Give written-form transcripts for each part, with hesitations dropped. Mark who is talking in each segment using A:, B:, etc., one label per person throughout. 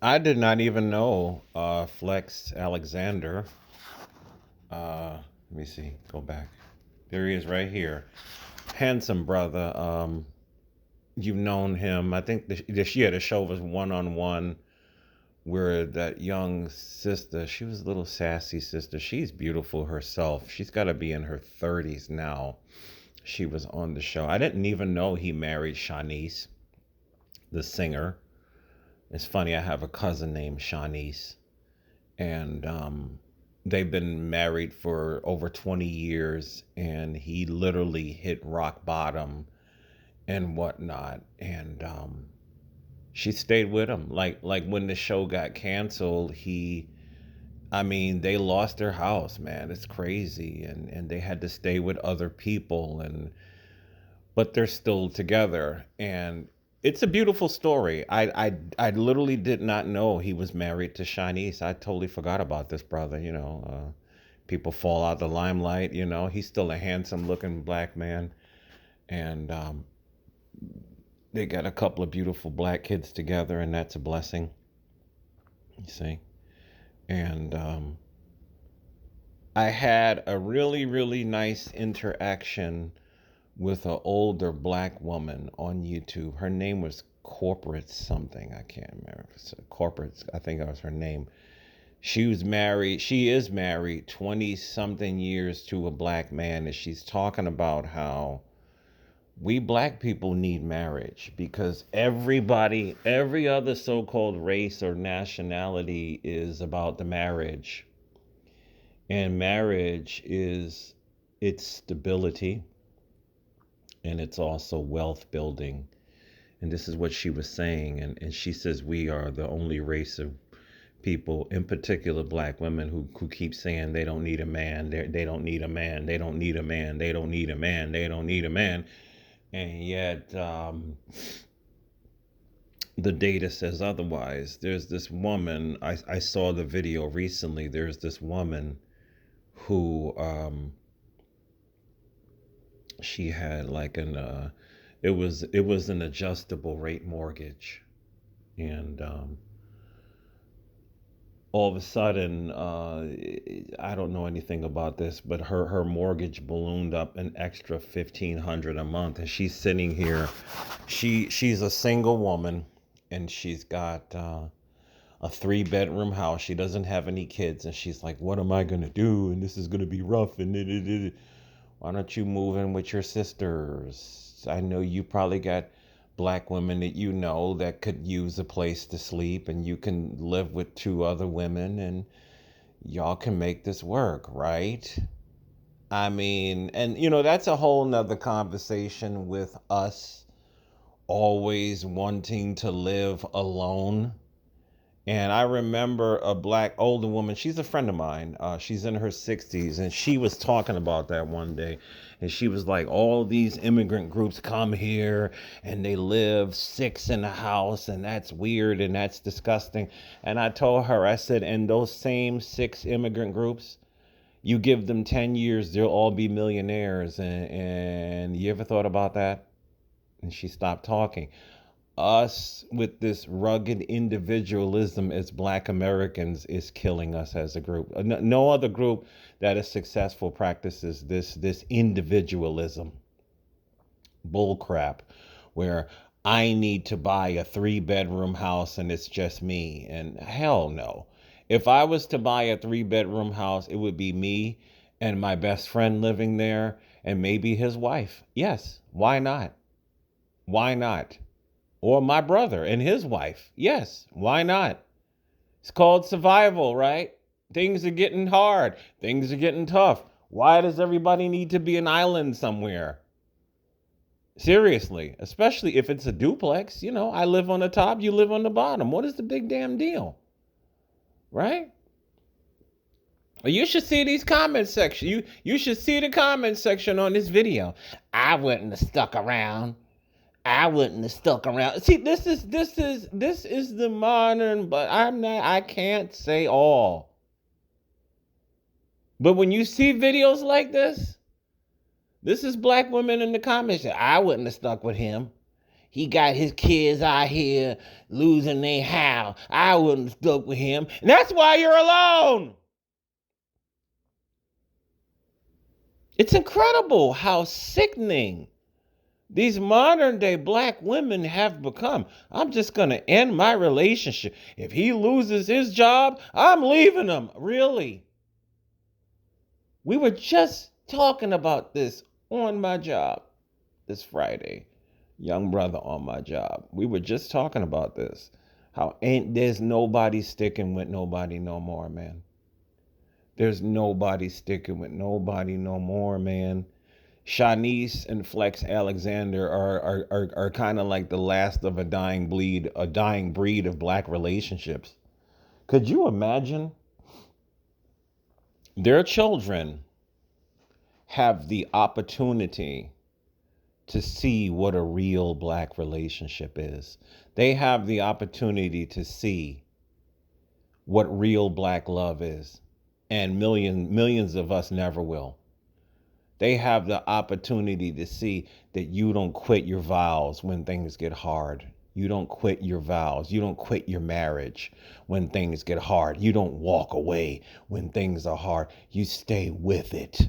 A: I did not even know Flex Alexander. Let me see. Go back. There he is right here. Handsome brother. You've known him. I think the show was one on one where that young sister, she was a little sassy sister. She's beautiful herself. She's got to be in her 30s now. She was on the show. I didn't even know he married Shanice, the singer. It's funny, I have a cousin named Shanice, and they've been married for over 20 years, and he literally hit rock bottom and whatnot. And she stayed with him. Like when the show got canceled, I mean, they lost their house, man. It's crazy, and they had to stay with other people, and but they're still together, and it's a beautiful story. I literally did not know he was married to Shanice. I totally forgot about this brother. People fall out the limelight. He's still a handsome looking black man, and they got a couple of beautiful black kids together, and that's a blessing. You see, and I had a really really nice interaction with an older black woman on YouTube. Her name was Corporate something. I can't remember. Corporate, I think that was her name. She was married. She is married 20 something years to a black man. And she's talking about how we black people need marriage because every other so called race or nationality is about the marriage. And marriage is its stability and it's also wealth building. And this is what she was saying. And she says we are the only race of people, in particular black women, who keep saying they don't need a man, they don't need a man, they don't need a man, they don't need a man, they don't need a man. And yet the data says otherwise. There's this woman, I saw the video recently, there's this woman who she had like it was an adjustable rate mortgage, and all of a sudden, I don't know anything about this, but her mortgage ballooned up an extra 1,500 a month, and she's sitting here. She's a single woman, and she's got a 3 bedroom house. She doesn't have any kids, and she's like, "What am I gonna do? And this is gonna be rough." And why don't you move in with your sisters? I know you probably got black women that you know that could use a place to sleep, and you can live with 2 other women, and y'all can make this work, right? I mean, and that's a whole nother conversation with us always wanting to live alone. And I remember a black older woman, she's a friend of mine. She's in her 60s, and she was talking about that one day. And she was like, all these immigrant groups come here and they live 6 in a house, and that's weird and that's disgusting. And I told her, I said, and those same 6 immigrant groups, you give them 10 years, they'll all be millionaires. And you ever thought about that? And she stopped talking. Us with this rugged individualism as black Americans is killing us as a group. No other group that is successful practices this individualism bull crap where I need to buy a 3 bedroom house and it's just me. And hell no. If I was to buy a 3 bedroom house, it would be me and my best friend living there and maybe his wife. Yes, why not? Why not? Or my brother and his wife. Yes, why not? It's called survival, right? Things are getting hard. Things are getting tough. Why does everybody need to be an island somewhere? Seriously, especially if it's a duplex. I live on the top, you live on the bottom. What is the big damn deal? Right? You should see these comment section. You should see the comment section on this video. I wouldn't have stuck around. I wouldn't have stuck around. See, this is the modern, but I can't say all. But when you see videos like this is black women in the comments. I wouldn't have stuck with him. He got his kids out here losing their house. I wouldn't have stuck with him. And that's why you're alone. It's incredible how sickening these modern day black women have become. I'm just going to end my relationship. If he loses his job, I'm leaving him. Really? We were just talking about this on my job this Friday. Young brother on my job. We were just talking about this. How ain't there's nobody sticking with nobody no more, man. There's nobody sticking with nobody no more, man. Shanice and Flex Alexander are kind of like the last of a dying breed of black relationships. Could you imagine? Their children have the opportunity to see what a real black relationship is. They have the opportunity to see what real black love is. And millions of us never will. They have the opportunity to see that you don't quit your vows when things get hard. You don't quit your vows. You don't quit your marriage when things get hard. You don't walk away when things are hard. You stay with it.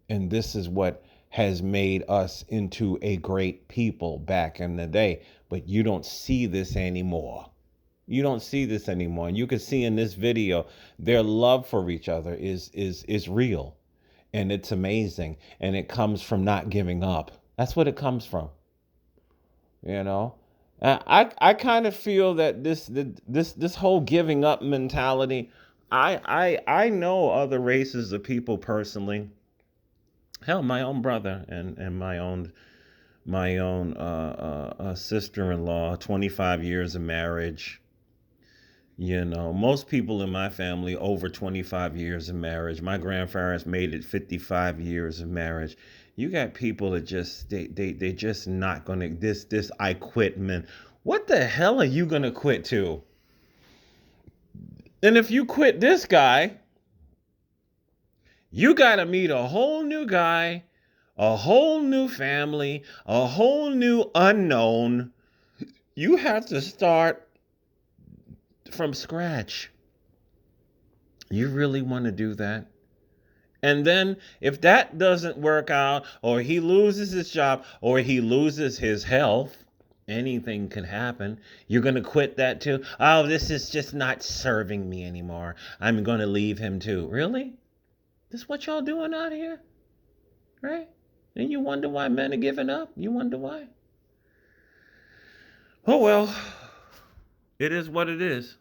A: And this is what has made us into a great people back in the day. But you don't see this anymore. You don't see this anymore. And you can see in this video, their love for each other is real. And it's amazing. And it comes from not giving up. That's what it comes from. You know? I kind of feel that this whole giving up mentality, I know other races of people personally. Hell, my own brother and my own sister-in-law, 25 years of marriage. You know, most people in my family over 25 years of marriage. My grandparents made it 55 years of marriage. You got people that just they just not gonna this I quit man. What the hell are you gonna quit to? And if you quit this guy, you gotta meet a whole new guy, a whole new family, a whole new unknown. You have to start from scratch. You really want to do that? And then if that doesn't work out, or he loses his job, or he loses his health, anything could happen. You're going to quit that too? Oh, this is just not serving me anymore. I'm going to leave him too. Really? This what y'all doing out here? Right? And you wonder why men are giving up? You wonder why? Oh, well, it is what it is.